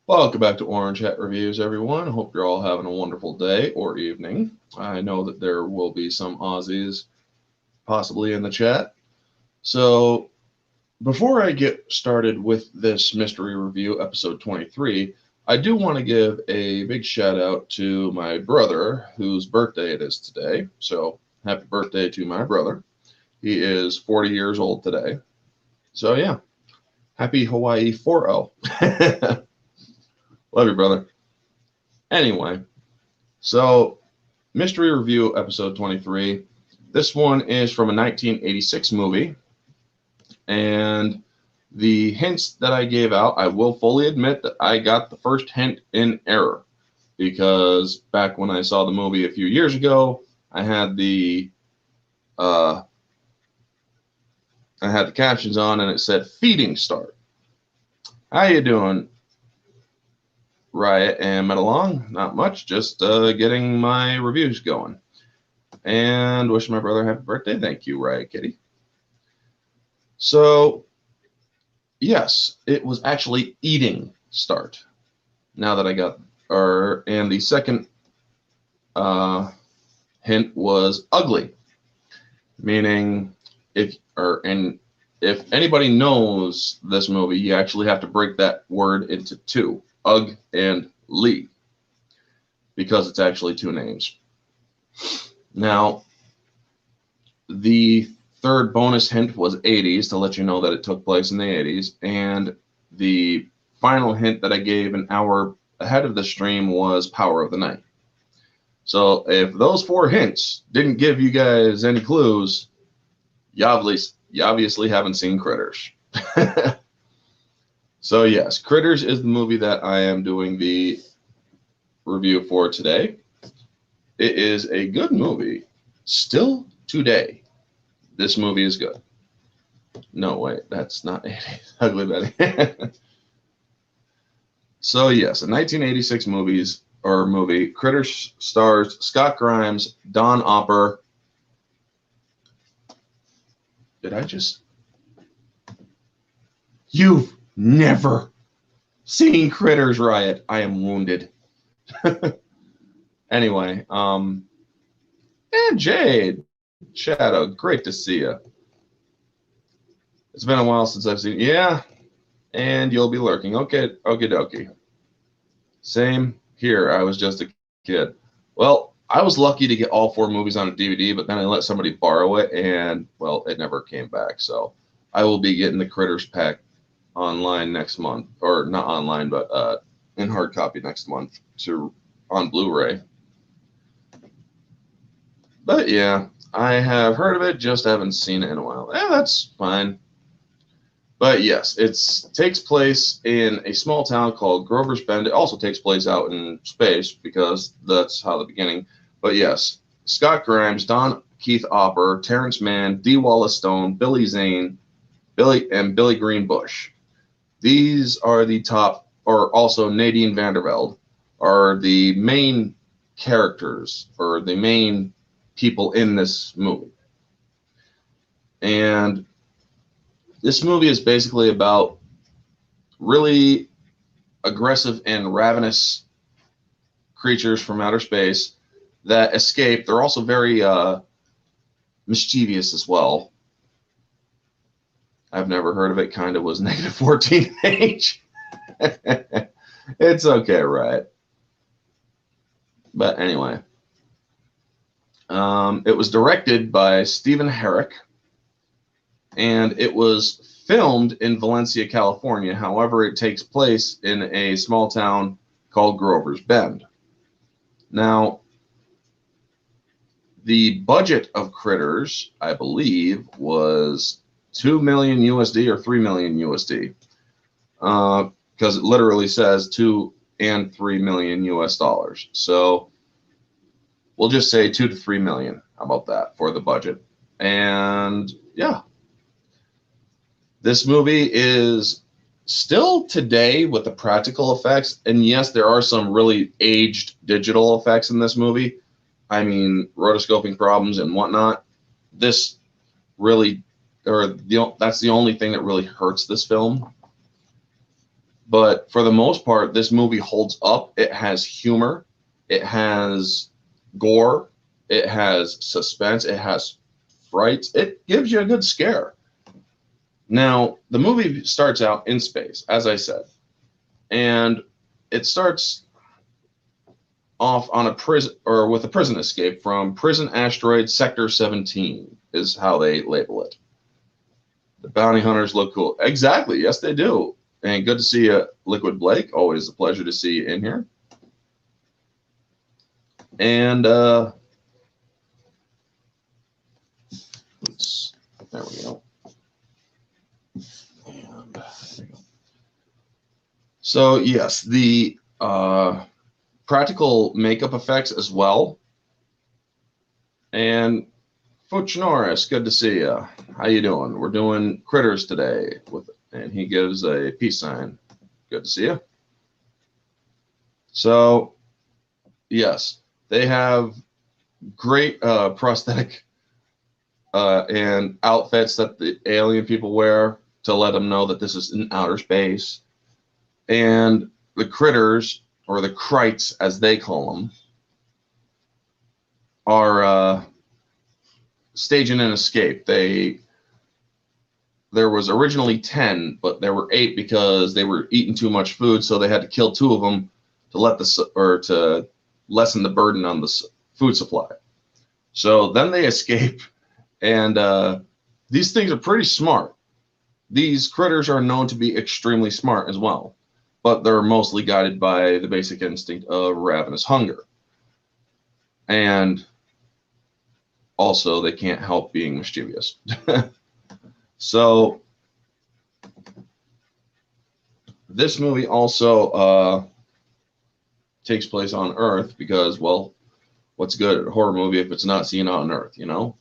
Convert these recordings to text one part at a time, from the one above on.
Welcome back to Orange Hat Reviews, everyone. Hope you're all having a wonderful day or evening. I know that there will be some Aussies possibly in the chat. So, before I get started with this mystery review, episode 23, I do want to give a big shout out to my brother, whose birthday it is today. So, happy birthday to my brother. He is 40 years old today. So, yeah, happy Hawaii 4-0. Love you, brother. Anyway, so mystery review episode 23. This one is from a 1986 movie, and the hints that I gave out, I will fully admit that I got the first hint in error, because back when I saw the movie a few years ago, I had the captions on, and it said feeding start. How you doing, Riot and Metalong? Not much, just getting my reviews going. And wish my brother happy birthday. Thank you, Riot Kitty. So, yes, it was actually eating start. Now that I got, and the second hint was ugly, meaning if anybody knows this movie, you actually have to break that word into two. Ugg and Lee, because it's actually two names. Now, the third bonus hint was 80s, to let you know that it took place in the 80s, and the final hint that I gave an hour ahead of the stream was Power of the Night. So if those four hints didn't give you guys any clues, you obviously haven't seen Critters. So yes, Critters is the movie that I am doing the review for today. It is a good movie. Still today, this movie is good. No, wait, that's not 80s. Ugly Betty. So yes, a 1986 movie, Critters stars Scott Grimes, Don Opper. You've never seen Critters, Riot. I am wounded. Anyway, and Jade, Shadow, great to see you. It's been a while since I've seen you. Yeah, and you'll be lurking. Okay, okie dokie. Same here. I was just a kid. Well, I was lucky to get all four movies on a DVD, but then I let somebody borrow it, and, well, it never came back. So I will be getting the Critters pack online next month, or not online, but in hard copy next month on Blu-ray. But yeah, I have heard of it, just haven't seen it in a while. That's fine. But yes, it takes place in a small town called Grover's Bend. It also takes place out in space, because that's how the beginning. But yes, Scott Grimes, Don Keith Opper, Terrence Mann, D. Wallace Stone, Billy Zane, Billy Greenbush. These are the top, or also Nadine Vandervelde, are the main characters, or the main people in this movie. And this movie is basically about really aggressive and ravenous creatures from outer space that escape. They're also very mischievous as well. I've never heard of it. Kind of was negative 14 age. It's okay, right? But anyway, it was directed by Stephen Herrick, and it was filmed in Valencia, California. However, it takes place in a small town called Grover's Bend. Now, the budget of Critters, I believe, was $2 million USD or $3 million USD, because it literally says 2 and 3 million US dollars. So we'll just say 2 to 3 million. How about that for the budget? And yeah, this movie is still today with the practical effects. And yes, there are some really aged digital effects in this movie. I mean, rotoscoping problems and whatnot. This really, that's the only thing that really hurts this film. But for the most part, this movie holds up. It has humor, it has gore, it has suspense, it has frights. It gives you a good scare. Now, the movie starts out in space, as I said, and it starts off on a prison or with a prison escape from prison asteroid sector 17 is how they label it. The bounty hunters look cool. Exactly. Yes, they do. And good to see you, Liquid Blake. Always a pleasure to see you in here. And oops, there we go. And there we go. So yes, the practical makeup effects as well. And Fuch Norris, good to see you. How you doing? We're doing Critters today, and he gives a peace sign. Good to see you. So, yes, they have great prosthetic and outfits that the alien people wear to let them know that this is in outer space. And the critters, or the Krites as they call them, are staging an escape. There was originally 10, but there were 8 because they were eating too much food, so they had to kill 2 of them to lessen the burden on the food supply. So then they escape, and these things are pretty smart. These critters are known to be extremely smart as well, but they're mostly guided by the basic instinct of ravenous hunger. And also, they can't help being mischievous. So, this movie also takes place on Earth because, well, what's good at a horror movie if it's not seen on Earth, you know?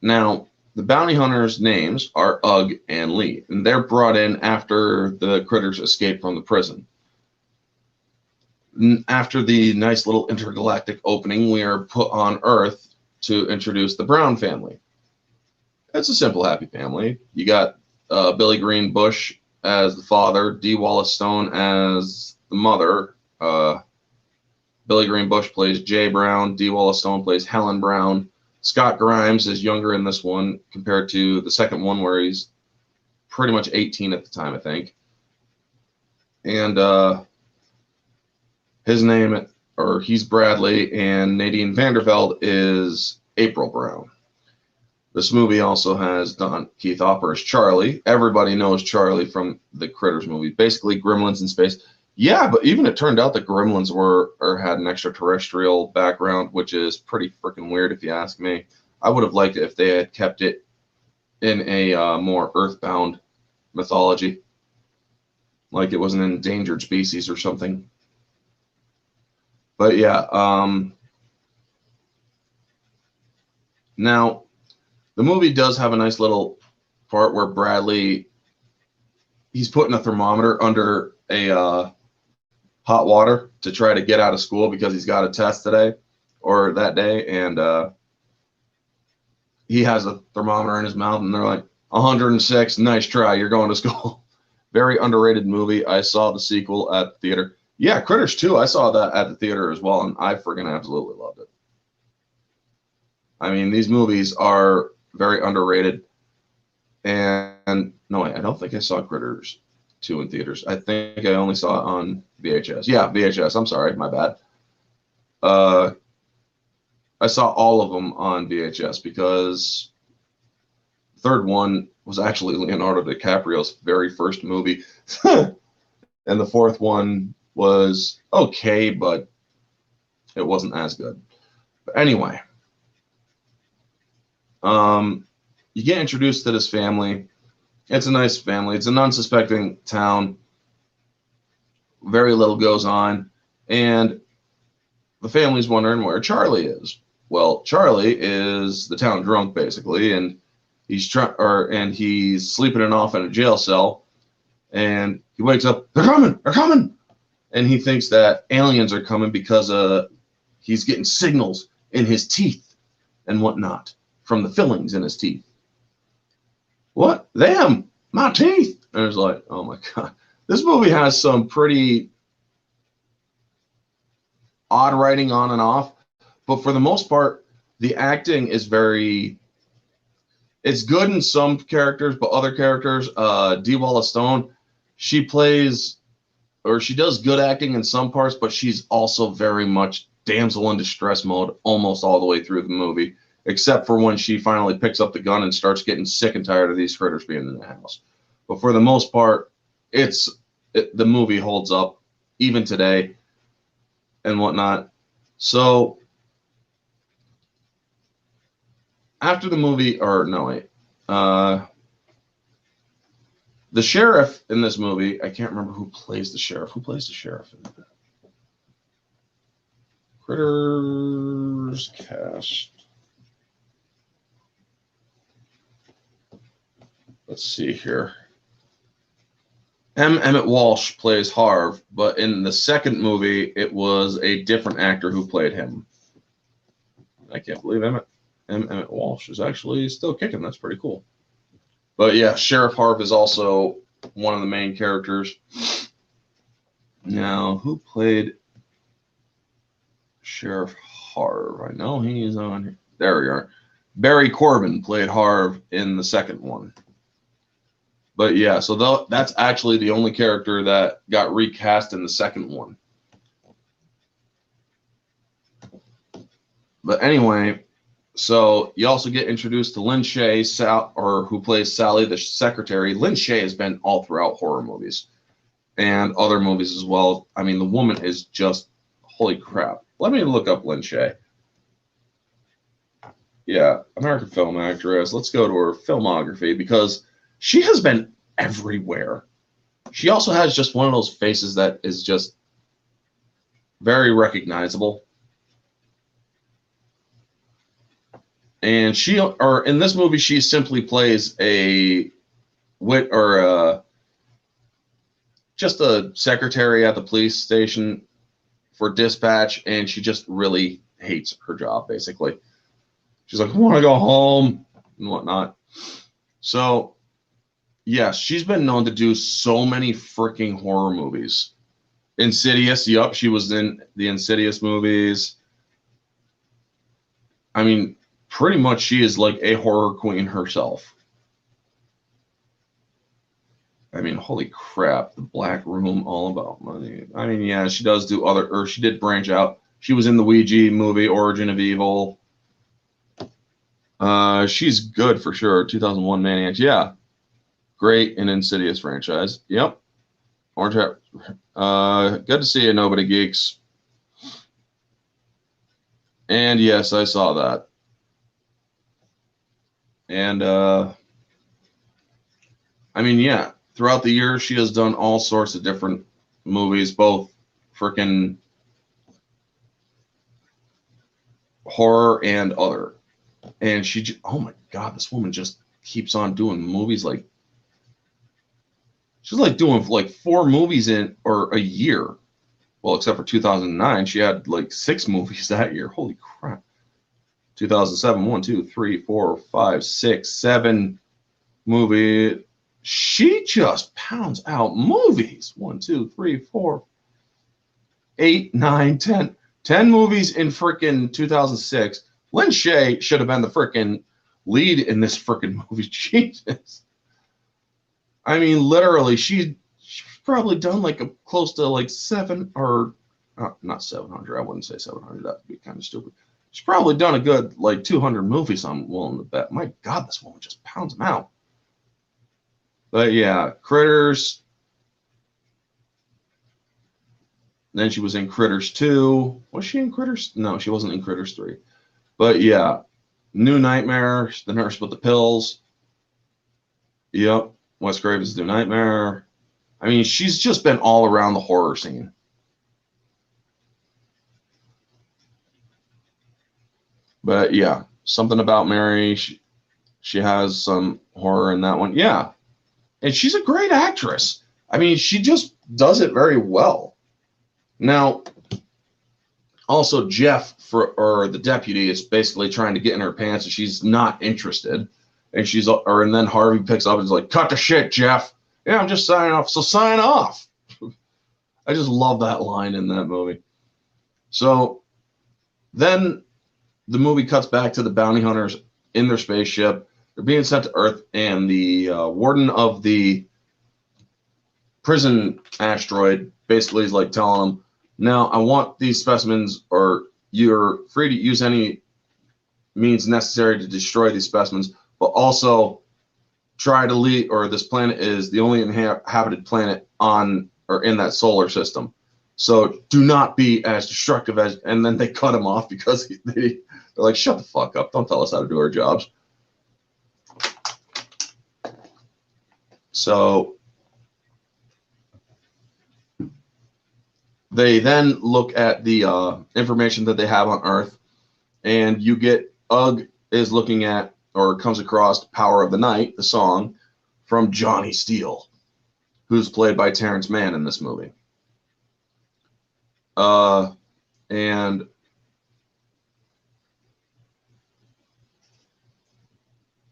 Now, the bounty hunters' names are Ugg and Lee, and they're brought in after the critters escape from the prison. After the nice little intergalactic opening, we are put on Earth to introduce the Brown family. It's a simple, happy family. You got Billy Green Bush as the father, Dee Wallace Stone as the mother. Billy Green Bush plays Jay Brown. Dee Wallace Stone plays Helen Brown. Scott Grimes is younger in this one compared to the second one, where he's pretty much 18 at the time, I think. And his name, or he's Bradley, and Nadine Vanderveld is April Brown. This movie also has Don Keith Hopper as Charlie. Everybody knows Charlie from the Critters movie. Basically, Gremlins in space. Yeah, but even it turned out that Gremlins had an extraterrestrial background, which is pretty freaking weird if you ask me. I would have liked it if they had kept it in a more earthbound mythology, like it was an endangered species or something. But yeah, now the movie does have a nice little part where Bradley, he's putting a thermometer under a hot water to try to get out of school because he's got a test today or that day, and he has a thermometer in his mouth, and they're like, 106, nice try, you're going to school. Very underrated movie. I saw the sequel at the theater. Yeah, Critters 2, I saw that at the theater as well, and I friggin' absolutely loved it. I mean, these movies are very underrated. And no, I don't think I saw Critters 2 in theaters. I think I only saw it on VHS. Yeah, VHS. I'm sorry, my bad. I saw all of them on VHS because the third one was actually Leonardo DiCaprio's very first movie. And the fourth one was okay, but it wasn't as good. But anyway, you get introduced to this family. It's a nice family. It's an unsuspecting town. Very little goes on, and the family's wondering where Charlie is. Well, Charlie is the town drunk, basically, and he's sleeping it off in a jail cell. And he wakes up. They're coming! They're coming! And he thinks that aliens are coming because he's getting signals in his teeth and whatnot from the fillings in his teeth. What? Them? My teeth? And it's like, oh my God. This movie has some pretty odd writing on and off, but for the most part, the acting is very. It's good in some characters, but other characters, Dee Wallace Stone, she plays or she does good acting in some parts, but she's also very much damsel in distress mode almost all the way through the movie, except for when she finally picks up the gun and starts getting sick and tired of these critters being in the house. But for the most part, the movie holds up even today and whatnot. So after the movie, or no, wait, the sheriff in this movie, I can't remember who plays the sheriff. Who plays the sheriff in that? Critters cast. Let's see here. Emmett Walsh plays Harv, but in the second movie, it was a different actor who played him. I can't believe Emmett Walsh is actually still kicking. That's pretty cool. But yeah, Sheriff Harv is also one of the main characters. Now, who played Sheriff Harv? I know he's on here. There we are. Barry Corbin played Harv in the second one. But yeah, so that's actually the only character that got recast in the second one. But anyway, so you also get introduced to Lynn Shay, who plays Sally, the secretary. Lynn Shay has been all throughout horror movies and other movies as well. I mean, the woman is just, holy crap. Let me look up Lynn Shay. Yeah, American film actress. Let's go to her filmography because she has been everywhere. She also has just one of those faces that is just very recognizable. And in this movie, she simply plays just a secretary at the police station for dispatch, and she just really hates her job, basically. She's like, I want to go home and whatnot. So, yes, she's been known to do so many freaking horror movies. Insidious, yup, she was in the Insidious movies. I mean, pretty much she is like a horror queen herself. I mean, holy crap, The Black Room, All About Money. I mean, yeah, she does do she did branch out. She was in the Ouija movie, Origin of Evil. She's good for sure. 2001 Maniacs, yeah. Great in Insidious franchise. Yep. Orange Hat. Good to see you, Nobody Geeks. And yes, I saw that. And I mean, yeah, throughout the years, she has done all sorts of different movies, both freaking horror and other. And oh my God, this woman just keeps on doing movies like, she's like doing like 4 movies or a year. Well, except for 2009, she had like 6 movies that year. Holy crap. 2007, 1, 2, 3, 4, 5, 6, 7 movie. She just pounds out movies. 1, 2, 3, 4, 8, 9, 10. 10 movies in freaking 2006. Lynn Shay should have been the freaking lead in this freaking movie. Jesus. I mean, literally, she's probably done like close to like 7 or not 700. I wouldn't say 700. That would be kind of stupid. She's probably done a good like 200 movies, I'm willing to bet. My God, this woman just pounds them out. But yeah, Critters. Then she was in Critters 2. Was she in Critters? No, she wasn't in Critters 3. But yeah, New Nightmare, The Nurse with the Pills. Yep, Wes Craven's New Nightmare. I mean, she's just been all around the horror scene. But yeah, Something About Mary. She has some horror in that one. Yeah, and she's a great actress. I mean, she just does it very well. Now, also Jeff, or the deputy, is basically trying to get in her pants, and she's not interested. And and then Harvey picks up and is like, "Cut the shit, Jeff." Yeah, I'm just signing off. So sign off. I just love that line in that movie. So then the movie cuts back to the bounty hunters in their spaceship. They're being sent to Earth, and the warden of the prison asteroid basically is like telling them, now I want these specimens, or you're free to use any means necessary to destroy these specimens, but also try to leave, or this planet is the only inhabited planet on or in that solar system. So do not be as destructive as, and then they cut him off because they're like, shut the fuck up. Don't tell us how to do our jobs. So they then look at the information that they have on Earth, and you get Ugg is looking at, or comes across Power of the Night, the song from Johnny Steele, who's played by Terrence Mann in this movie. And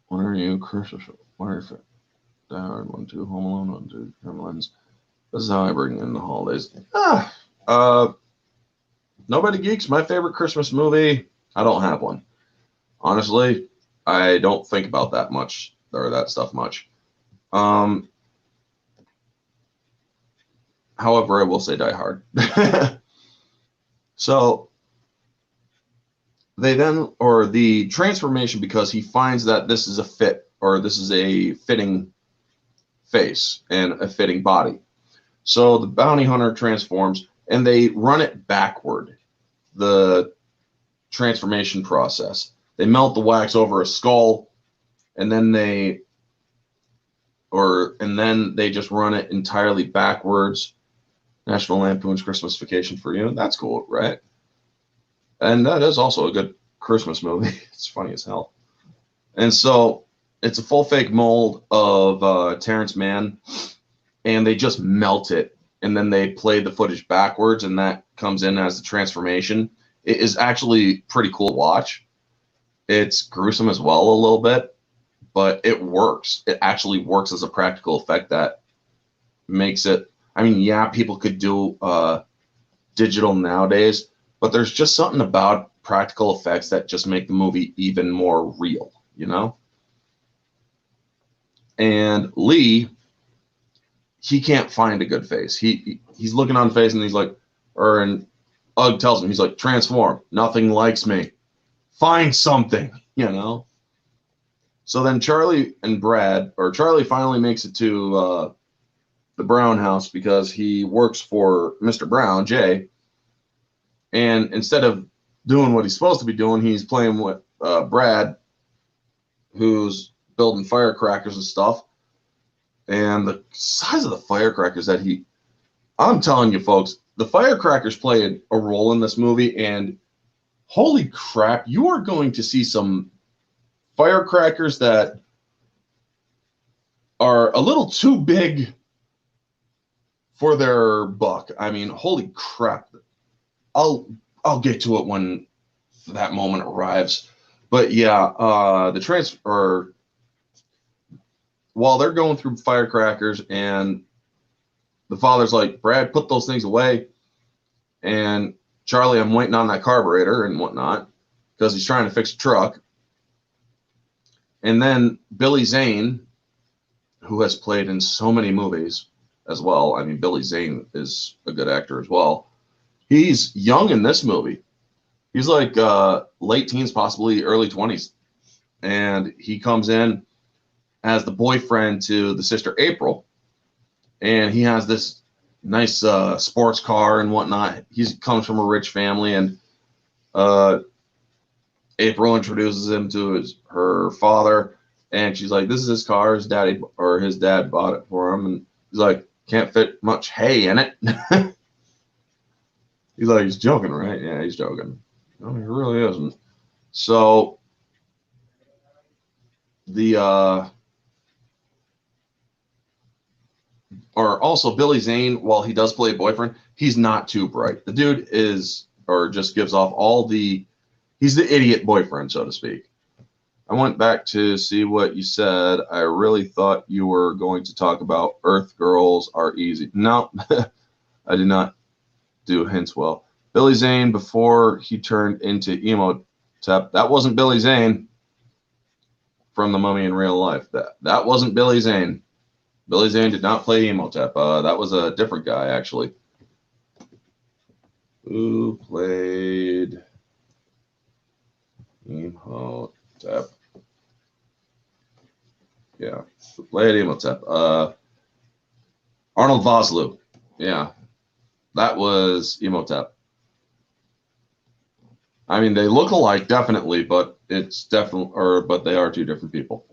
what are you, Christmas? What are you? Die Hard, 1, 2, Home Alone, 1, 2, Gremlins. This is how I bring in the holidays. Nobody Geeks, my favorite Christmas movie. I don't have one. Honestly, I don't think about that much, or that stuff much. However, I will say Die Hard. So they then, or the transformation, because he finds that this is a fit, or this is a fitting face and a fitting body. So the bounty hunter transforms, and they run it backward, the transformation process. They melt the wax over a skull, and then they just run it entirely backwards. National Lampoon's Christmas Vacation for You. That's cool, right? And that is also a good Christmas movie. It's funny as hell. And so it's a full fake mold of Terrence Mann, and they just melt it, and then they play the footage backwards, and that comes in as the transformation. It is actually pretty cool to watch. It's gruesome as well a little bit, but it works. It actually works as a practical effect that makes it, I mean, yeah, people could do digital nowadays, but there's just something about practical effects that just make the movie even more real, you know? And Lee, he can't find a good face. He's looking on face, and he's like, and Ugg tells him, he's like, transform. Nothing likes me. Find something, you know? So then Charlie finally makes it to the Brown house, because he works for Mr. Brown, Jay. And instead of doing what he's supposed to be doing, he's playing with Brad, who's building firecrackers and stuff. And the size of the firecrackers that I'm telling you, folks, the firecrackers play a role in this movie, and holy crap, you are going to see some firecrackers that are a little too big for their buck. I mean, holy crap. I'll get to it when that moment arrives. But yeah, while they're going through firecrackers, and the father's like, Brad, put those things away. And Charlie, I'm waiting on that carburetor and whatnot, because he's trying to fix a truck. And then Billy Zane, who has played in so many movies as well. I mean, Billy Zane is a good actor as well. He's young in this movie. He's like late teens, possibly early 20s. And he comes in as the boyfriend to the sister April. And he has this nice sports car and whatnot. He comes from a rich family, and April introduces him to her father. And she's like, this is his car. His dad bought it for him. And he's like, can't fit much hay in it. He's like, he's joking, right? Yeah, he's joking. No, he really isn't. So also Billy Zane, while he does play a boyfriend, he's not too bright. The dude is, or just gives off he's the idiot boyfriend, so to speak. I went back to see what you said. I really thought you were going to talk about Earth Girls Are Easy. No, I did not do hints well. Billy Zane before he turned into Emotep. That wasn't Billy Zane from The Mummy in real life. That wasn't Billy Zane. Billy Zane did not play Emotep. That was a different guy, actually. Who played Emotep? Yeah, who played Emotep? Arnold Vosloo. Yeah, that was Emotep. I mean, they look alike, definitely, but it's definitely, but they are two different people.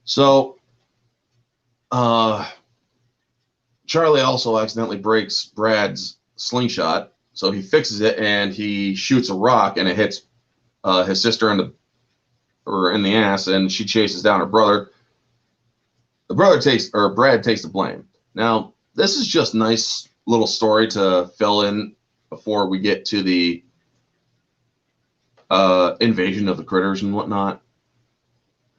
So, Charlie also accidentally breaks Brad's slingshot, so he fixes it and he shoots a rock and it hits his sister in the ass, and she chases down her brother. Brad takes the blame. Now, this is just nice little story to fill in before we get to the invasion of the critters and whatnot.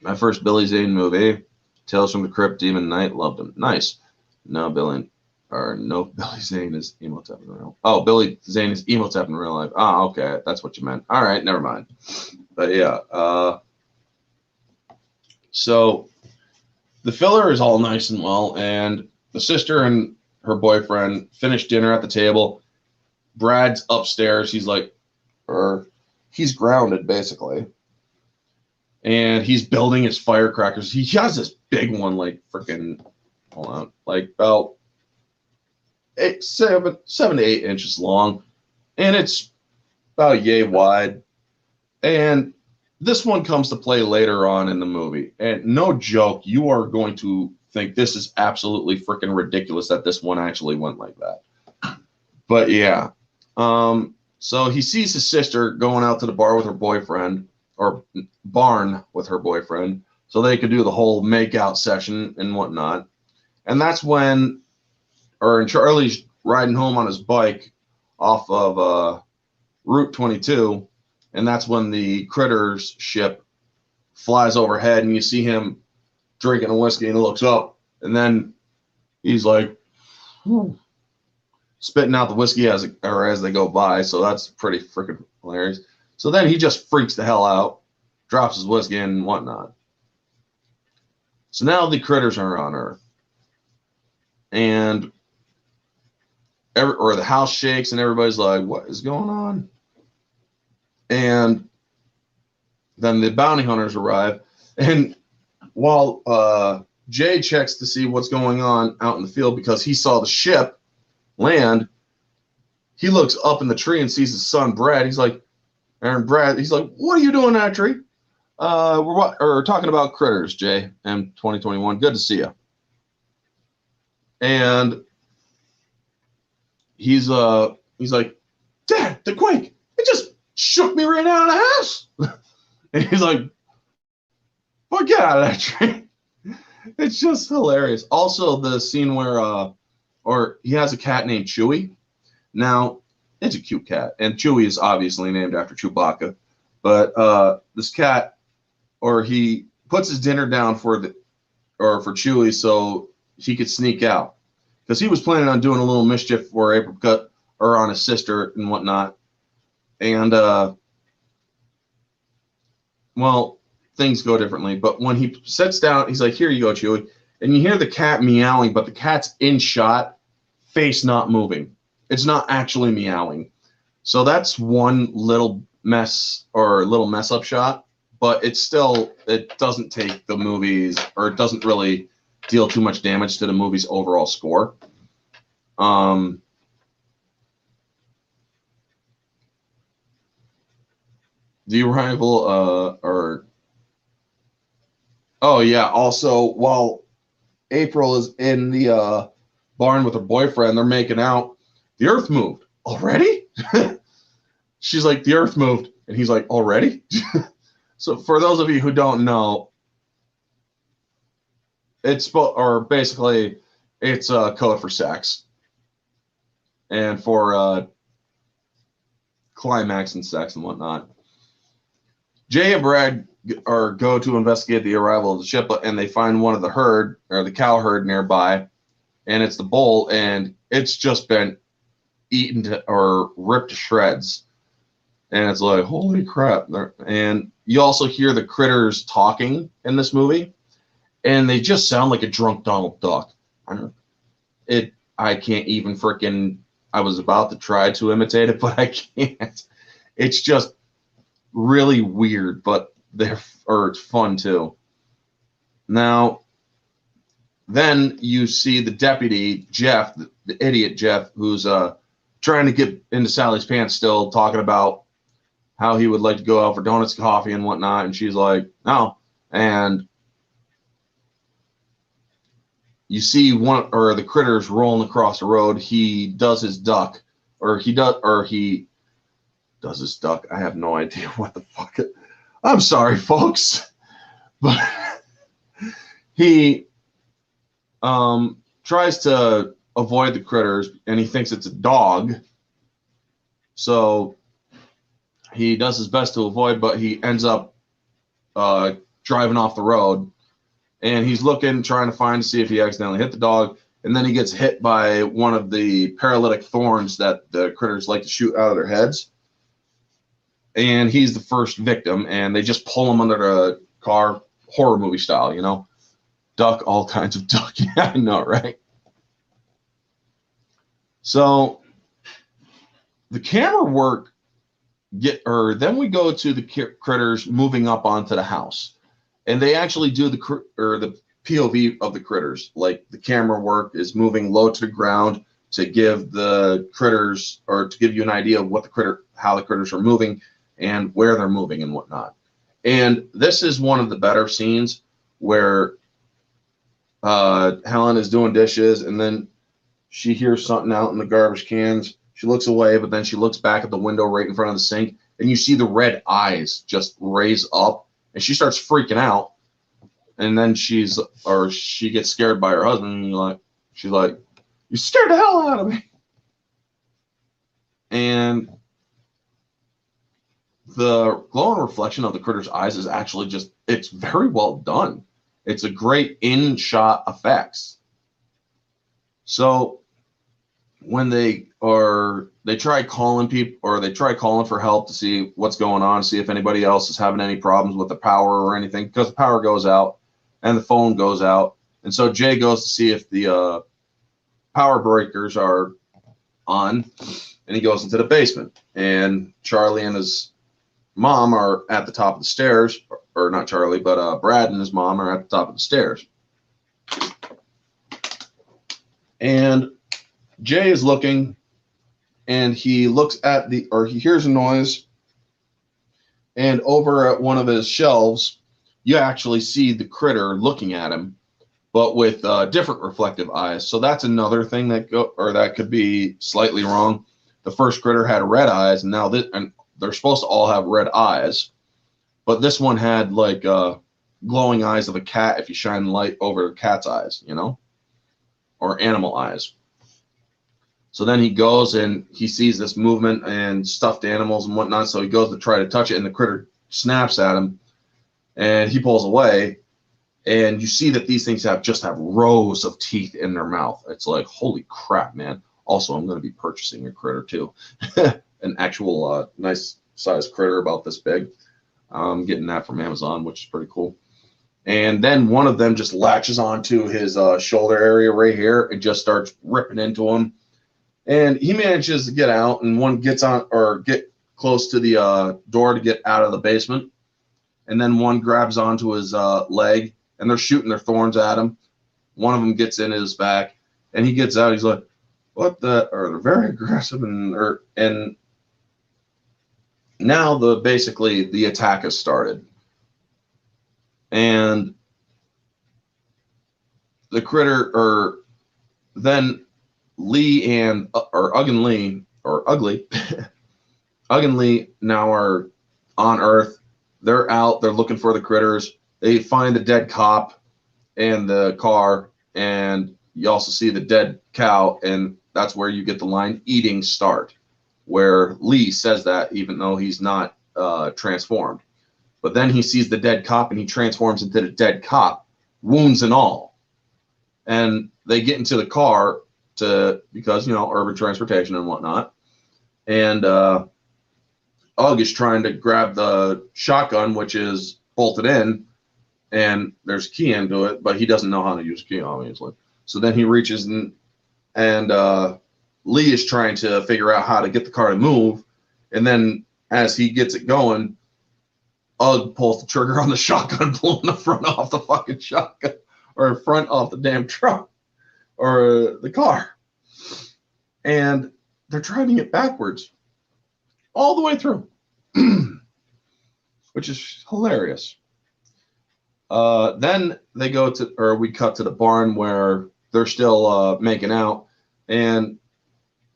My first Billy Zane movie, Tales from the Crypt, Demon Knight, loved him. Nice. No Billy Zane is Emotep in real. Oh, Billy Zane is Emotep in real life. Ah, okay, that's what you meant. All right, never mind. But yeah, so the filler is all nice and well, and the sister and her boyfriend finish dinner at the table. Brad's upstairs. He's grounded basically, and he's building his firecrackers. He has this big one, like freaking, hold on, like about 7 to 8 inches long, and it's about yay wide. And this one comes to play later on in the movie, and no joke, you are going to think this is absolutely freaking ridiculous that this one actually went like that. But yeah, so he sees his sister going out to the bar with her boyfriend, or barn with her boyfriend, so they could do the whole make-out session and whatnot. And that's when, Charlie's riding home on his bike off of Route 22, and that's when the critters ship flies overhead, and you see him drinking a whiskey, and he looks up, and then he's like spitting out the whiskey as they go by. So that's pretty freaking hilarious. So then he just freaks the hell out, drops his whiskey and whatnot. So now the critters are on Earth, and the house shakes, and everybody's like, "What is going on?" And then the bounty hunters arrive, and while Jay checks to see what's going on out in the field because he saw the ship land, he looks up in the tree and sees his son Brad. He's like, "What are you doing in that tree?" We're talking about critters, Jay, M 2021. Good to see you. And he's like, "Dad, the quake, it just shook me right out of the house." And he's like, "Well, get out of that tree." It's just hilarious. Also, the scene where he has a cat named Chewie. Now, it's a cute cat, and Chewie is obviously named after Chewbacca. But this cat, he puts his dinner down for Chewie so he could sneak out, because he was planning on doing a little mischief for Apricot or on his sister and whatnot. And well, things go differently. But when he sits down, he's like, "Here you go, Chewie," and you hear the cat meowing, but the cat's in shot, face not moving. It's not actually meowing. So that's one little mess up shot, but it doesn't take the movies, or it doesn't really deal too much damage to the movie's overall score. The arrival, oh yeah, also while April is in the barn with her boyfriend, they're making out. The earth moved already. She's like, "The earth moved," and he's like, "Already?" So for those of you who don't know, it's basically it's code for sex and for climax and sex and whatnot. Jay and Brad go to investigate the arrival of the ship, and they find one of the herd, or the cow herd nearby, and it's the bull, and it's just been eaten or ripped to shreds. And it's like, holy crap. And you also hear the critters talking in this movie, and they just sound like a drunk Donald Duck. I can't even freaking, I was about to try to imitate it, but I can't. It's just really weird, but it's fun too. Now, then you see the deputy, Jeff, the idiot Jeff, who's trying to get into Sally's pants still, talking about how he would like to go out for donuts, coffee, and whatnot. And she's like, no. And you see the critters rolling across the road. He does his duck, or he does his duck. I have no idea what the fuck. I'm sorry, folks, but he tries to avoid the critters, and he thinks it's a dog. So he does his best to avoid, but he ends up driving off the road. And he's looking, trying to find to see if he accidentally hit the dog. And then he gets hit by one of the paralytic thorns that the critters like to shoot out of their heads. And he's the first victim. And they just pull him under the car, horror movie style, you know. Duck, all kinds of duck. Yeah, I know, right? So the camera work then we go to the critters moving up onto the house. And they actually do the POV of the critters. Like the camera work is moving low to the ground to give the critters, or to give you an idea of how the critters are moving and where they're moving and whatnot. And this is one of the better scenes where Helen is doing dishes, and then she hears something out in the garbage cans. She looks away, but then she looks back at the window right in front of the sink, and you see the red eyes just raise up. And she starts freaking out, and then she gets scared by her husband. And she's like, "You scared the hell out of me!" And the glowing reflection of the critter's eyes is actually it's very well done. It's a great in-shot effects. So when they try calling people, or they try calling for help to see what's going on, see if anybody else is having any problems with the power or anything, because the power goes out and the phone goes out. And so Jay goes to see if the power breakers are on, and he goes into the basement, and Charlie and his mom are at the top of the stairs, or not Charlie, but Brad and his mom are at the top of the stairs. And Jay is looking, and he looks at he hears a noise, and over at one of his shelves, you actually see the critter looking at him, but with different reflective eyes. So that's another thing that could be slightly wrong. The first critter had red eyes, and now and they're supposed to all have red eyes, but this one had like glowing eyes of a cat if you shine light over a cat's eyes, you know, or animal eyes. So then he goes and he sees this movement and stuffed animals and whatnot. So he goes to try to touch it, and the critter snaps at him, and he pulls away. And you see that these things have rows of teeth in their mouth. It's like, holy crap, man. Also, I'm going to be purchasing a critter too. An actual nice size critter about this big. I'm getting that from Amazon, which is pretty cool. And then one of them just latches onto his shoulder area right here and just starts ripping into him. And he manages to get out, and one gets on, or get close to the door to get out of the basement. And then one grabs onto his leg, and they're shooting their thorns at him. One of them gets in his back, and he gets out. He's like, "What the?" Or they're very aggressive, and now basically the attack has started, and the critter, then Lee and Ugg and Lee now are on Earth. They're out. They're looking for the critters. They find the dead cop and the car, and you also see the dead cow, and that's where you get the line "eating start," where Lee says that even though he's not transformed. But then he sees the dead cop and he transforms into the dead cop, wounds and all. And they get into the car because, urban transportation and whatnot. And Ugg is trying to grab the shotgun, which is bolted in, and there's a key into it, but he doesn't know how to use a key, obviously. So then he reaches in, and Lee is trying to figure out how to get the car to move. And then as he gets it going, Ugg pulls the trigger on the shotgun, pulling the front off the fucking shotgun, or front off the damn truck, or the car. And they're driving it backwards all the way through, which is hilarious. Then they we cut to the barn where they're still making out, and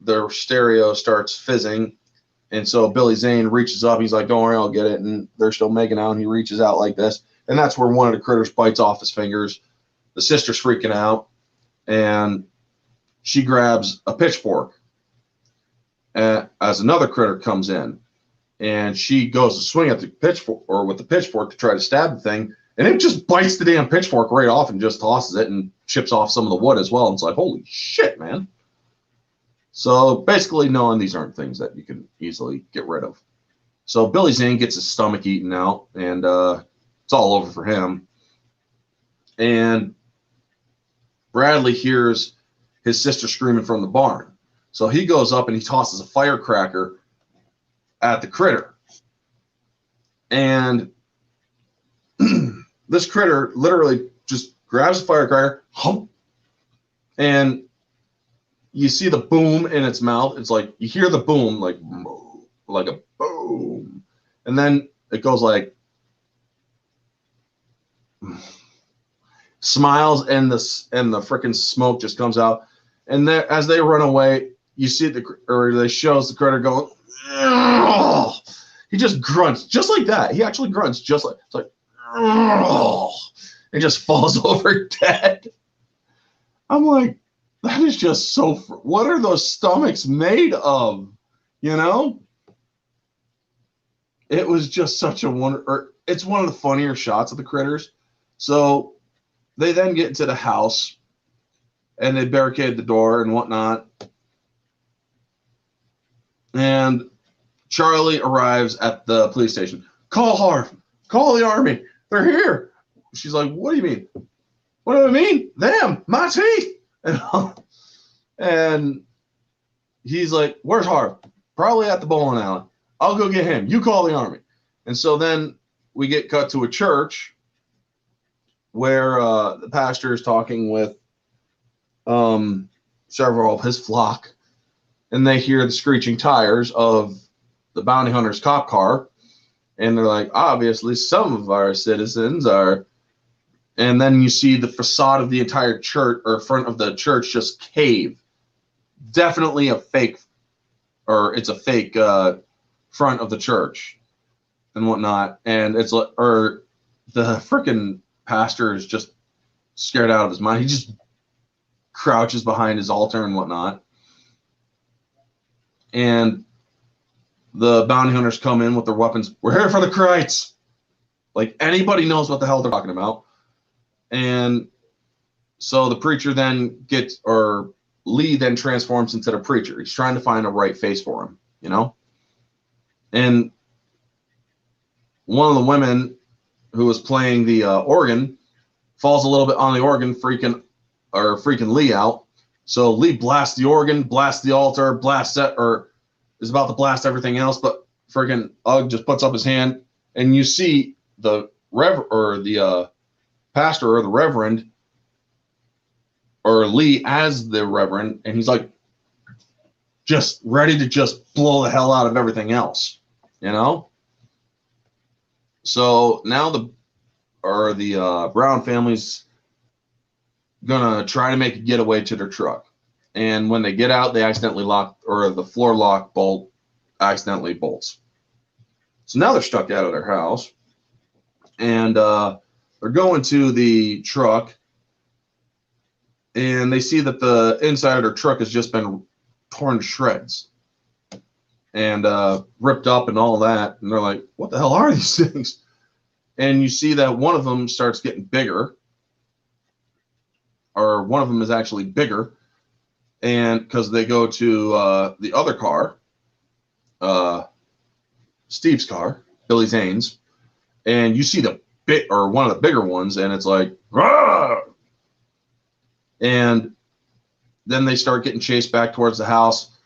their stereo starts fizzing. And so Billy Zane reaches up. He's like, don't worry, I'll get it. And they're still making out, and he reaches out like this. And that's where one of the critters bites off his fingers. The sister's freaking out, and she grabs a pitchfork as another critter comes in. And she goes to swing at the pitchfork, or with the pitchfork, to try to stab the thing. And it just bites the damn pitchfork right off and just tosses it and chips off some of the wood as well. And it's like, holy shit, man. So basically knowing these aren't things that you can easily get rid of. So Billy Zane gets his stomach eaten out, and it's all over for him. And Bradley hears his sister screaming from the barn. So he goes up and he tosses a firecracker at the critter. And this critter literally just grabs the firecracker, hump, and you see the boom in its mouth. It's like, you hear the boom, like a boom. And then it goes like, smiles, and the freaking smoke just comes out. And as they run away, you see they shows the critter going, ugh! He just grunts just like that. He actually grunts just like, it's like, ugh! It just falls over dead. I'm like, that is just so, what are those stomachs made of? It was just such a wonder. It's one of the funnier shots of the critters. So they then get into the house, and they barricade the door and whatnot. And Charlie arrives at the police station. Call Harv. Call the army. They're here. She's like, what do you mean? What do I mean? Them. My teeth. And he's like, where's Harv? Probably at the bowling alley. I'll go get him. You call the army. And so then we get cut to a church where the pastor is talking with several of his flock, and they hear the screeching tires of the bounty hunter's cop car, and they're like, obviously some of our citizens are. And then you see the facade of the entire church, or front of the church, just cave. Definitely a fake, or it's a fake front of the church and whatnot. And it's like, or the freaking pastor is just scared out of his mind. He just crouches behind his altar and whatnot. And the bounty hunters come in with their weapons. We're here for the Krites. Like, anybody knows what the hell they're talking about. And so the preacher then Lee then transforms into the preacher. He's trying to find a right face for him, And one of the women who was playing the organ falls a little bit on the organ, freaking Lee out. So Lee blasts the organ, blasts the altar, is about to blast everything else, but freaking Ugg just puts up his hand, and you see the pastor, or the reverend, or Lee as the reverend, and he's like just ready to just blow the hell out of everything else, So now the Brown family's gonna try to make a getaway to their truck, and when they get out, they accidentally the floor lock bolt accidentally bolts. So now they're stuck out of their house, and they're going to the truck, and they see that the inside of their truck has just been torn to shreds and ripped up and all that. And they're like, what the hell are these things? And you see that one of them starts getting bigger, or one of them is actually bigger, and because they go to the other car, Steve's car, Billy Zane's, and you see the bit or one of the bigger ones, and it's like, "Rah!" And then they start getting chased back towards the house.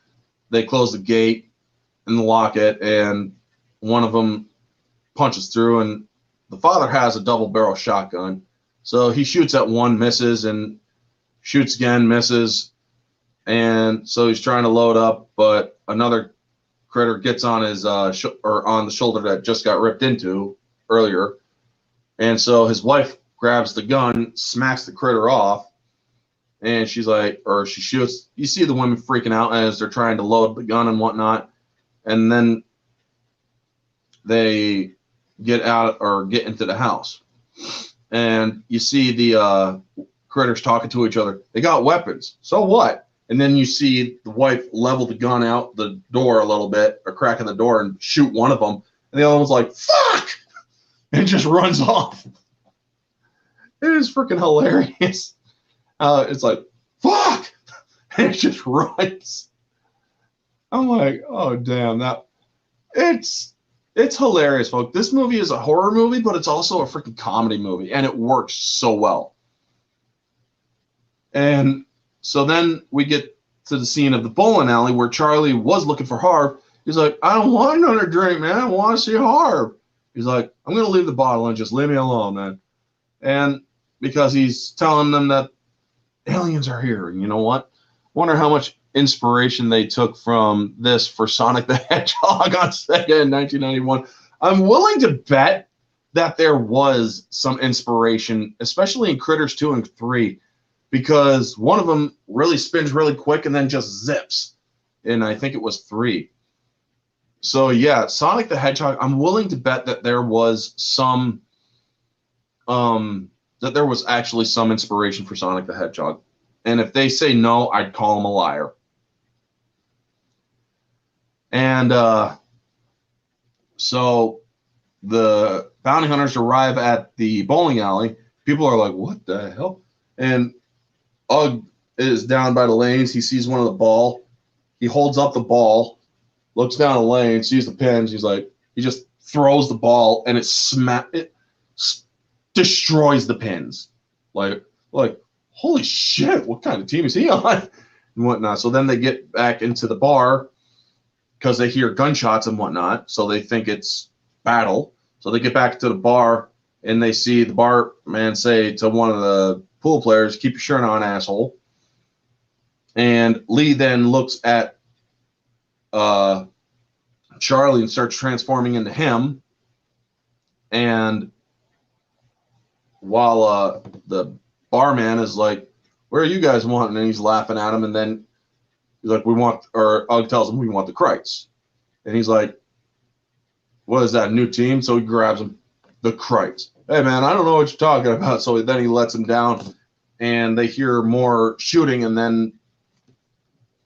They close the gate and lock it, and one of them punches through, and the father has a double-barrel shotgun. So he shoots at one, misses, and shoots again, misses. And so he's trying to load up, but another critter gets on his or on the shoulder that just got ripped into earlier. And so his wife grabs the gun, smacks the critter off, and she's like, or she shoots. You see the women freaking out as they're trying to load the gun and whatnot. And then they get out or get into the house. And you see the critters talking to each other. They got weapons. So what? And then you see the wife level the gun out the door a little bit, or crack in the door, and shoot one of them. And the other one's like, fuck! And just runs off. It is freaking hilarious. It's like, fuck! And it just runs. I'm like, oh, damn. It's hilarious, folks. This movie is a horror movie, but it's also a freaking comedy movie, and it works so well. And so then we get to the scene of the bowling alley where Charlie was looking for Harv. He's like, I don't want another drink, man. I want to see Harv. He's like, I'm going to leave the bottle and just leave me alone, man. And because he's telling them that aliens are here. And you know what? Wonder how much inspiration they took from this for Sonic the Hedgehog on Sega in 1991. I'm willing to bet that there was some inspiration, especially in Critters 2 and 3, because one of them really spins really quick and then just zips. And I think it was 3. So yeah, Sonic the Hedgehog, I'm willing to bet that there was some that there was actually some inspiration for Sonic the Hedgehog. And if they say no, I'd call them a liar. And so the bounty hunters arrive at the bowling alley. People are like, what the hell? And Ugg is down by the lanes. He sees one of the ball. He holds up the ball, looks down the lane, sees the pins. He's like, he just throws the ball, and it destroys the pins. Like, holy shit, what kind of team is he on? And whatnot. So then they get back into the bar because they hear gunshots and whatnot. So they think it's battle. So they get back to the bar, and they see the barman say to one of the pool players, keep your shirt on, asshole. And Lee then looks at Charlie and starts transforming into him. And while the barman is like, where are you guys wanting? And he's laughing at him. And then he's like, Ugg tells him, we want the Krites. And he's like, what is that, new team? So he grabs him, the Krites. Hey, man, I don't know what you're talking about. So then he lets him down, and they hear more shooting. And then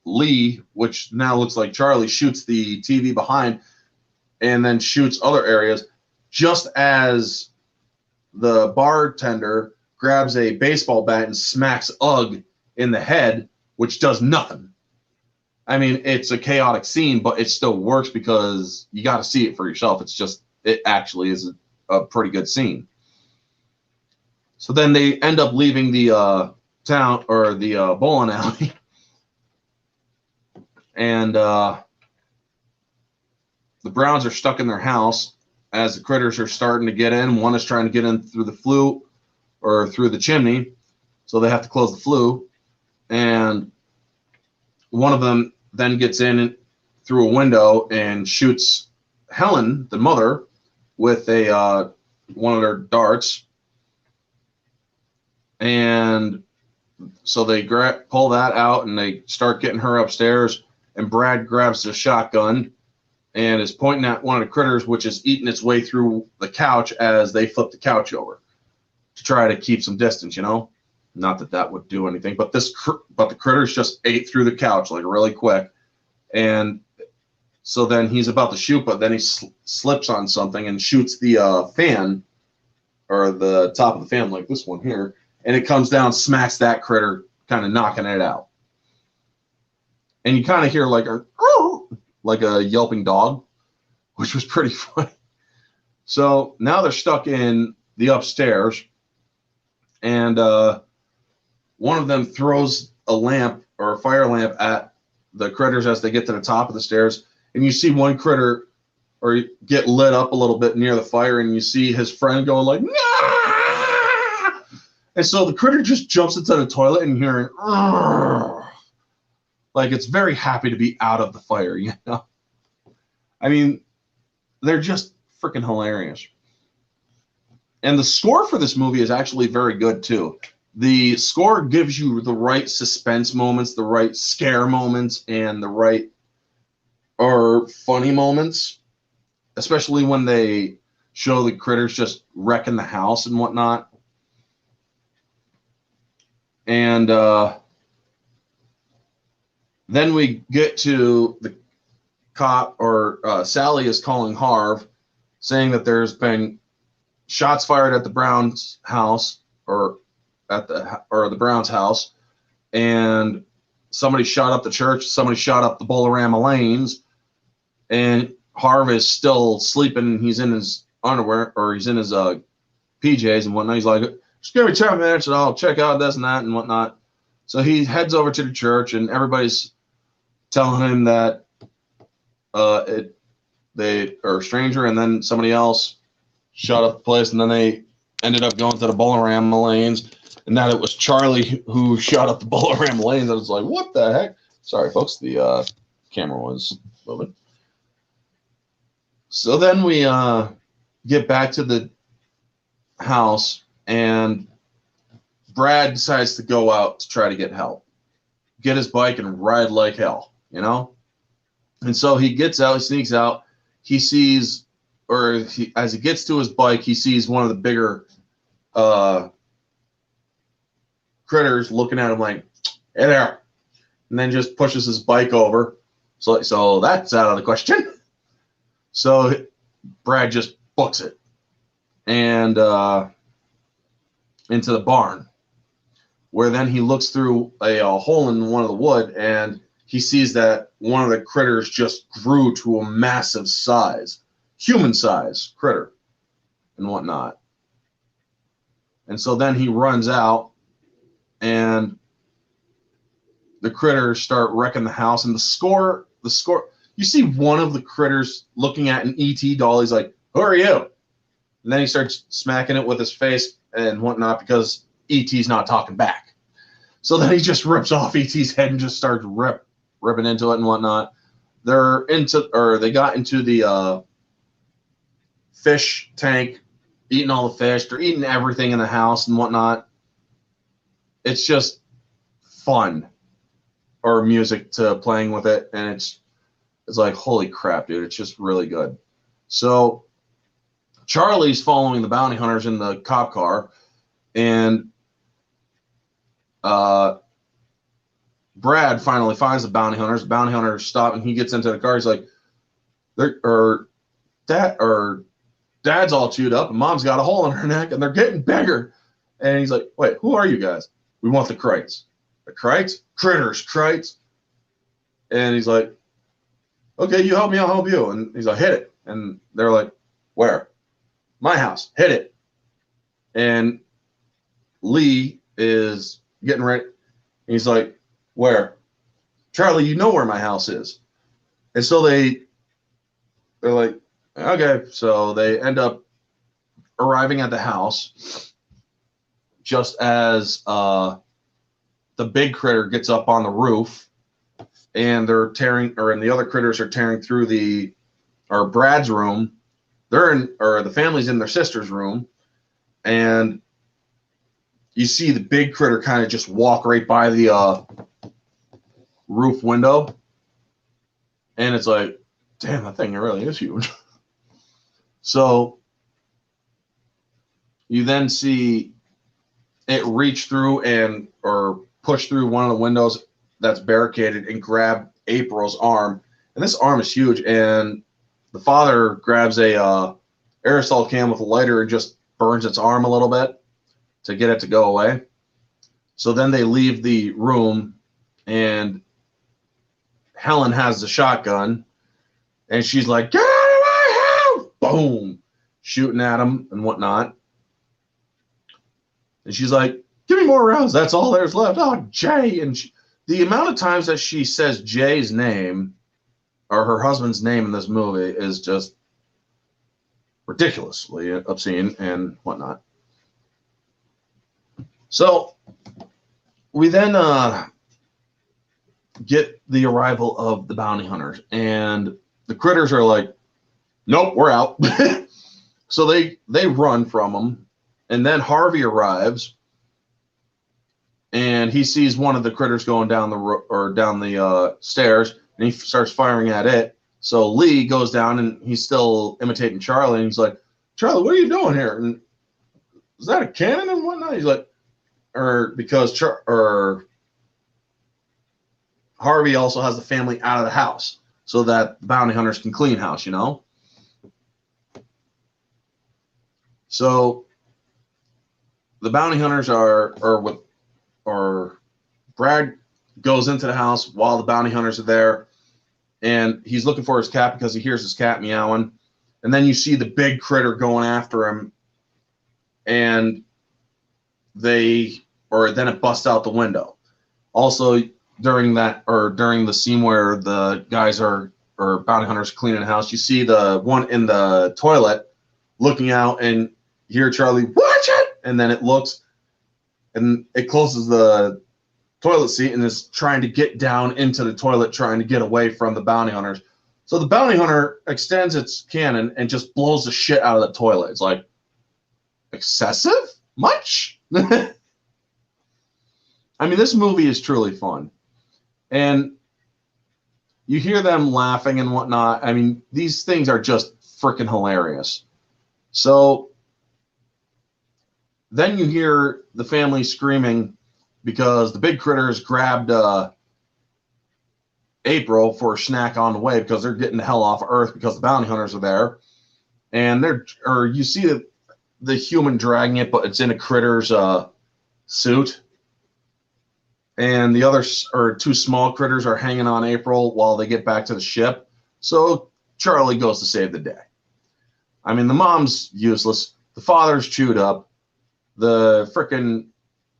Lee, which now looks like Charlie, shoots the TV behind and then shoots other areas, just as the bartender grabs a baseball bat and smacks Ugg in the head, which does nothing. I mean, it's a chaotic scene, but it still works because you got to see it for yourself. It actually is a pretty good scene. So then they end up leaving the town, or the bowling alley. And the Browns are stuck in their house as the critters are starting to get in. One is trying to get in through the flue, or through the chimney, so they have to close the flue. And one of them then gets in through a window and shoots Helen, the mother, with one of their darts. And so they pull that out, and they start getting her upstairs. And Brad grabs the shotgun and is pointing at one of the critters, which is eating its way through the couch as they flip the couch over to try to keep some distance, you know? Not that that would do anything, but the critters just ate through the couch like really quick. And so then he's about to shoot, but then he slips on something and shoots the fan or the top of the fan, like this one here, and it comes down, smacks that critter, kind of knocking it out. And you kind of hear like a yelping dog, which was pretty funny. So now they're stuck in the upstairs, and one of them throws a lamp or a fire lamp at the critters as they get to the top of the stairs, and you see one critter or get lit up a little bit near the fire, and you see his friend going like, nah! And so the critter just jumps into the toilet and hearing, like it's very happy to be out of the fire, you know? I mean, they're just freaking hilarious. And the score for this movie is actually very good too. The score gives you the right suspense moments, the right scare moments, and the right or funny moments, especially when they show the critters just wrecking the house and whatnot. And then we get to the cop, or Sally is calling Harv, saying that there's been shots fired at the Browns house, or the Browns house, and somebody shot up the church, somebody shot up the Bolorama Lanes, and Harv is still sleeping. He's in his underwear, or he's in his PJs and whatnot. He's like, just give me 10 minutes and I'll check out this and that and whatnot. So he heads over to the church, and everybody's telling him that they are a stranger, and then somebody else shot up the place, and then they ended up going to the Bolorama Lanes, and that it was Charlie who shot up the Bolorama Lanes. I was like, what the heck? Sorry, folks, the camera was moving. So then we get back to the house, and Brad decides to go out to try to get help, get his bike and ride like hell, you know? And so he gets out, he sneaks out, he sees, as he gets to his bike, he sees one of the bigger critters looking at him like, hey there, and then just pushes his bike over. So that's out of the question. So Brad just books it and into the barn, where then he looks through a hole in one of the wood, and he sees that one of the critters just grew to a massive size, human size critter and whatnot. And so then he runs out, and the critters start wrecking the house. And the score, you see one of the critters looking at an ET doll. He's like, who are you? And then he starts smacking it with his face and whatnot, because ET's not talking back. So then he just rips off ET's head and just starts ripping into it and whatnot. They got into the fish tank, eating all the fish. They're eating everything in the house and whatnot. It's just fun, or music to playing with it, and it's like, holy crap, dude, it's just really good. So Charlie's following the bounty hunters in the cop car, and Brad finally finds the bounty hunters. The bounty hunters stop, and he gets into the car. He's like, Dad's all chewed up, and Mom's got a hole in her neck, and they're getting bigger. And he's like, wait, who are you guys? We want the Krites. The Krites? Critters, Krites. And he's like, okay, you help me, I'll help you. And he's like, hit it. And they're like, where? My house. Hit it. And Lee is getting ready. He's like, where? Charlie, you know where my house is. And so they're like, okay. So they end up arriving at the house just as the big critter gets up on the roof, and they're and the other critters are tearing through Brad's room. The family's in their sister's room, and you see the big critter kind of just walk right by the roof window, and it's like, damn, that thing really is huge. So you then see it reach through or push through one of the windows that's barricaded and grab April's arm, and this arm is huge. And the father grabs a aerosol can with a lighter and just burns its arm a little bit to get it to go away. So then they leave the room, and Helen has the shotgun, and she's like, "Get out of my house!" Boom, shooting at him and whatnot. And she's like, "Give me more rounds. That's all there's left." Oh, Jay. And the amount of times that she says Jay's name or her husband's name in this movie is just ridiculously obscene and whatnot. So we then get the arrival of the bounty hunters, and the critters are like, "Nope, we're out." So they run from them, and then Harvey arrives, and he sees one of the critters going down the stairs, and he starts firing at it. So Lee goes down, and he's still imitating Charlie, and he's like, "Charlie, what are you doing here? And is that a cannon and whatnot?" He's like, because Harvey also has the family out of the house so that the bounty hunters can clean house, you know? So the bounty hunters Brad goes into the house while the bounty hunters are there, and he's looking for his cat because he hears his cat meowing. And then you see the big critter going after him, and then it busts out the window. Also, during the scene where the guys or bounty hunters cleaning the house, you see the one in the toilet looking out, and you hear Charlie, "Watch it!" And then it looks, and it closes the toilet seat and is trying to get down into the toilet, trying to get away from the bounty hunters. So the bounty hunter extends its cannon and just blows the shit out of the toilet. It's like, excessive? Much? I mean, this movie is truly fun. And you hear them laughing and whatnot. I mean, these things are just freaking hilarious. So then you hear the family screaming because the big critters grabbed April for a snack on the way because they're getting the hell off of Earth because the bounty hunters are there. And you see the human dragging it, but it's in a critter's suit. And the other two small critters are hanging on April while they get back to the ship. So Charlie goes to save the day. I mean, the mom's useless. The father's chewed up. The frickin'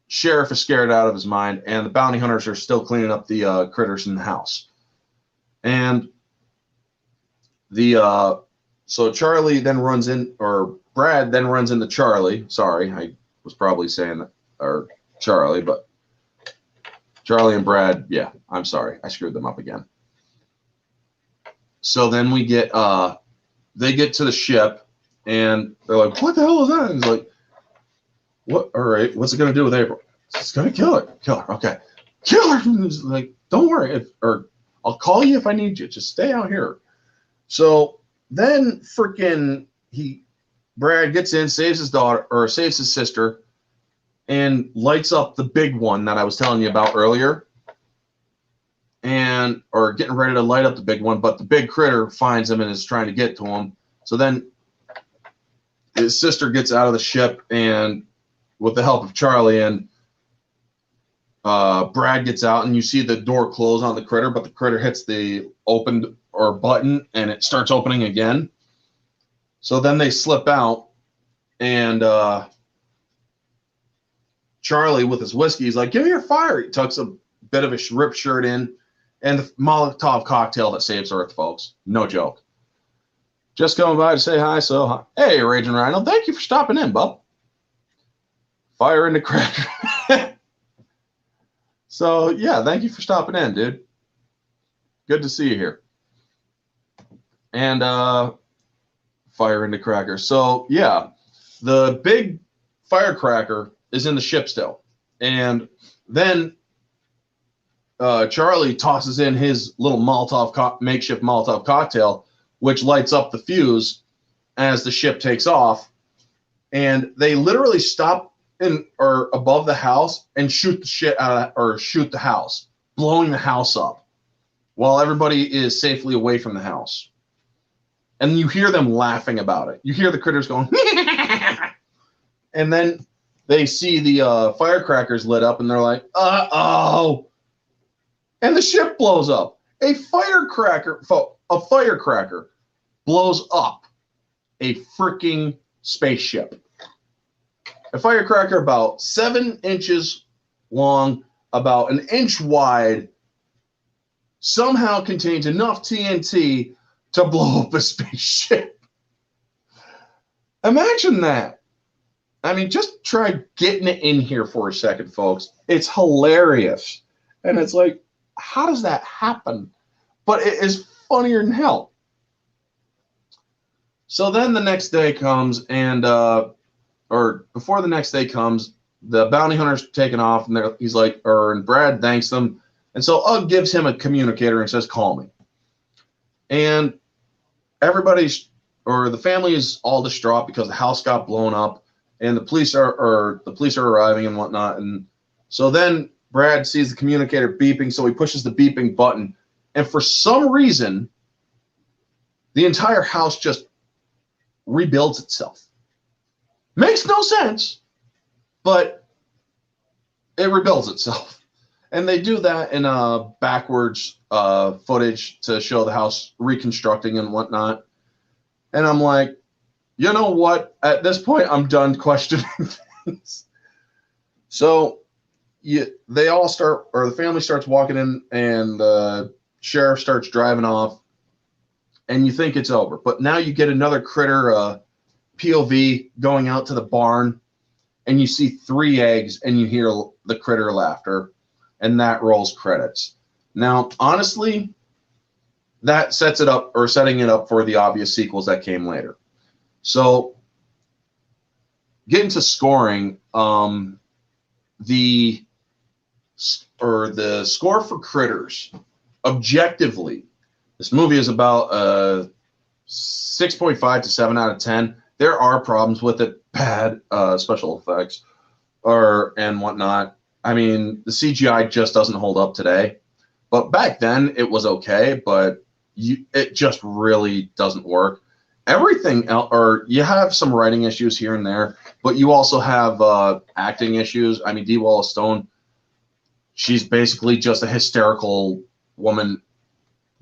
sheriff is scared out of his mind. And the bounty hunters are still cleaning up the critters in the house. And so Charlie then runs in, or Brad then runs into Charlie. Sorry, I was probably saying that, or Charlie, but Charlie and Brad, yeah, I'm sorry. I screwed them up again. So then they get to the ship, and they're like, "What the hell is that?" And he's like, "What? All right, what's it going to do with April?" "It's going to kill her. Kill her. Okay. Kill her." And he's like, "Don't worry. I'll call you if I need you. Just stay out here." So then Brad gets in, saves his daughter, or saves his sister, and lights up the big one that I was telling you about earlier, or getting ready to light up the big one, but the big critter finds him and is trying to get to him. So then his sister gets out of the ship, and with the help of Charlie, and Brad gets out, and you see the door close on the critter, but the critter hits the open or button, and it starts opening again. So then they slip out, and Charlie, with his whiskey, he's like, "Give me your fire." He tucks a bit of a ripped shirt in, and the Molotov cocktail that saves Earth, folks. No joke. "Just coming by to say hi, so hey, Raging Rhino, thank you for stopping in, bub." Fire in the cracker. So, yeah, thank you for stopping in, dude. Good to see you here. And fire in the cracker. So, yeah, the big firecracker is in the ship still. And then Charlie tosses in his little makeshift Molotov cocktail, which lights up the fuse as the ship takes off. And they literally stop above the house and shoot the house, blowing the house up while everybody is safely away from the house. And you hear them laughing about it. You hear the critters going, And then they see the firecrackers lit up, and they're like, uh-oh. And the ship blows up. A firecracker blows up a freaking spaceship. A firecracker about 7 inches long, about an inch wide, somehow contains enough TNT to blow up a spaceship. Imagine that. I mean, just try getting it in here for a second, folks. It's hilarious. And it's like, how does that happen? But it is funnier than hell. So then the next day comes, and or before the next day comes, the bounty hunter's taken off, and he's like, and Brad thanks them, and so Ugg gives him a communicator and says, "Call me." And the family is all distraught because the house got blown up, and the police are arriving and whatnot. And so then Brad sees the communicator beeping, so he pushes the beeping button, and for some reason, the entire house just rebuilds itself. Makes no sense, but it rebuilds itself. And they do that in backwards footage to show the house reconstructing and whatnot. And I'm like, you know what? At this point, I'm done questioning things. So the family starts walking in, and the sheriff starts driving off, and you think it's over. But now you get another critter POV going out to the barn, and you see 3 eggs, and you hear the critter laughter, and that rolls credits. Now, honestly, that setting it up for the obvious sequels that came later. So, getting to scoring, the score for Critters, objectively, this movie is about 6.5 to 7 out of 10. There are problems with it, bad special effects and whatnot. I mean, the CGI just doesn't hold up today. But back then, it was okay, but it just really doesn't work. Everything else, or you have some writing issues here and there, but you also have acting issues. I mean, Dee Wallace Stone, she's basically just a hysterical woman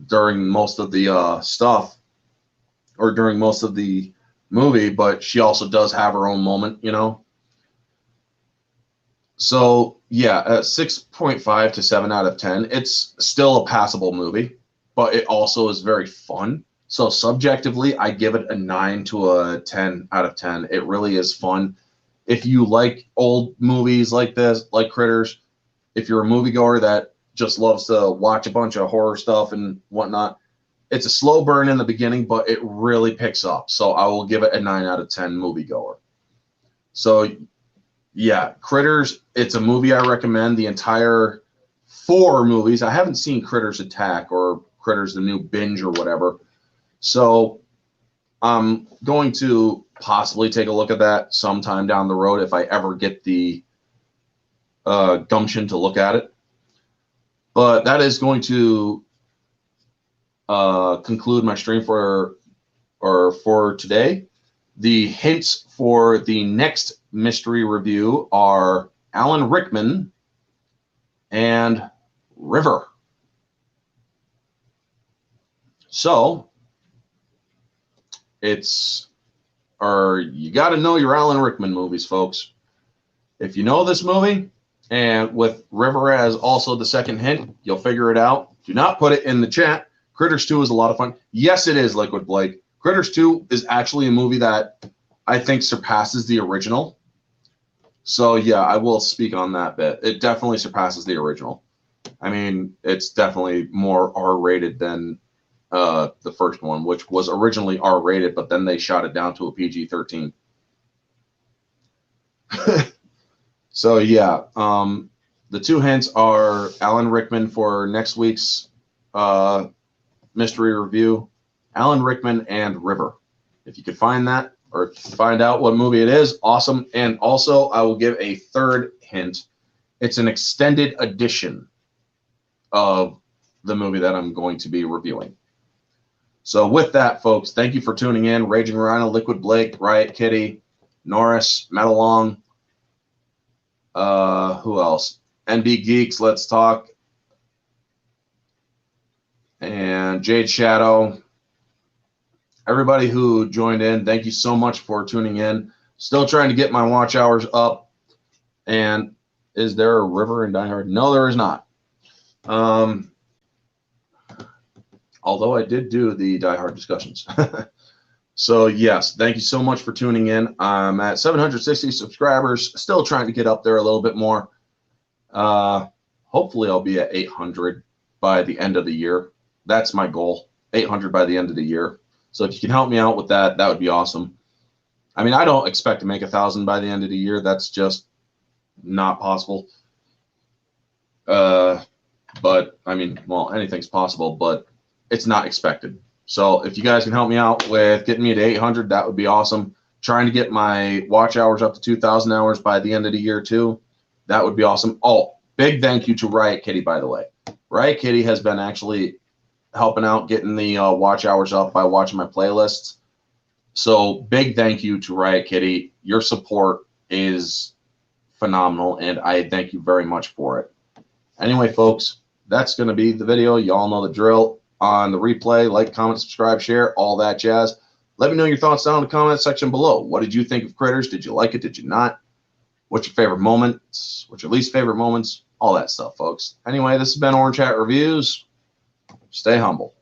during most of the stuff, or during most of the movie, but she also does have her own moment, you know. So yeah, 6.5 to 7 out of 10. It's still a passable movie, but it also is very fun. So subjectively, I give it a 9 to a 10 out of 10. It really is fun. If you like old movies like this, like Critters, if you're a moviegoer that just loves to watch a bunch of horror stuff and whatnot, it's a slow burn in the beginning, but it really picks up. So I will give it a 9 out of 10 moviegoer. So yeah, Critters, it's a movie I recommend. The entire 4 movies. I haven't seen Critters Attack or Critters the New Binge or whatever. So I'm going to possibly take a look at that sometime down the road if I ever get the gumption to look at it. But that is going to conclude my stream for today. The hints for the next mystery review are Alan Rickman and River. So you got to know your Alan Rickman movies, folks. If you know this movie, and with River as also the second hint, you'll figure it out. Do not put it in the chat. Critters 2 is a lot of fun. Yes, it is, Liquid Blake. Critters 2 is actually a movie that I think surpasses the original. So yeah, I will speak on that bit. It definitely surpasses the original. I mean, it's definitely more R-rated than the first one, which was originally R-rated, but then they shot it down to a PG-13. So yeah, the 2 hints are Alan Rickman for next week's mystery review, Alan Rickman and River. If you could find that or find out what movie it is, awesome. And also, I will give a 3rd hint. It's an extended edition of the movie that I'm going to be reviewing. So with that, folks, thank you for tuning in. Raging Rhino, Liquid Blake, Riot Kitty, Norris, Metalong. Who else? NB Geeks, Let's Talk. And Jade Shadow. Everybody who joined in, thank you so much for tuning in. Still trying to get my watch hours up. And is there a river in Die Hard? No, there is not. Although I did do the Die Hard discussions. So, yes, thank you so much for tuning in. I'm at 760 subscribers. Still trying to get up there a little bit more. Hopefully, I'll be at 800 by the end of the year. That's my goal, 800 by the end of the year. So if you can help me out with that, that would be awesome. I mean, I don't expect to make 1,000 by the end of the year. That's just not possible. But, I mean, well, anything's possible, but it's not expected. So if you guys can help me out with getting me to 800, that would be awesome. Trying to get my watch hours up to 2,000 hours by the end of the year, too. That would be awesome. Oh, big thank you to Riot Kitty, by the way. Riot Kitty has been actually helping out getting the watch hours up by watching my playlists. So big thank you to Riot Kitty. Your support is phenomenal, and I thank you very much for it. Anyway, folks, that's going to be the video. You all know the drill. On the replay, like, comment, subscribe, share, all that jazz. Let me know your thoughts down in the comment section below. What did you think of Critters? Did you like it? Did you not? What's your favorite moments? What's your least favorite moments? All that stuff, folks. Anyway, this has been Orange Hat Reviews. Stay humble.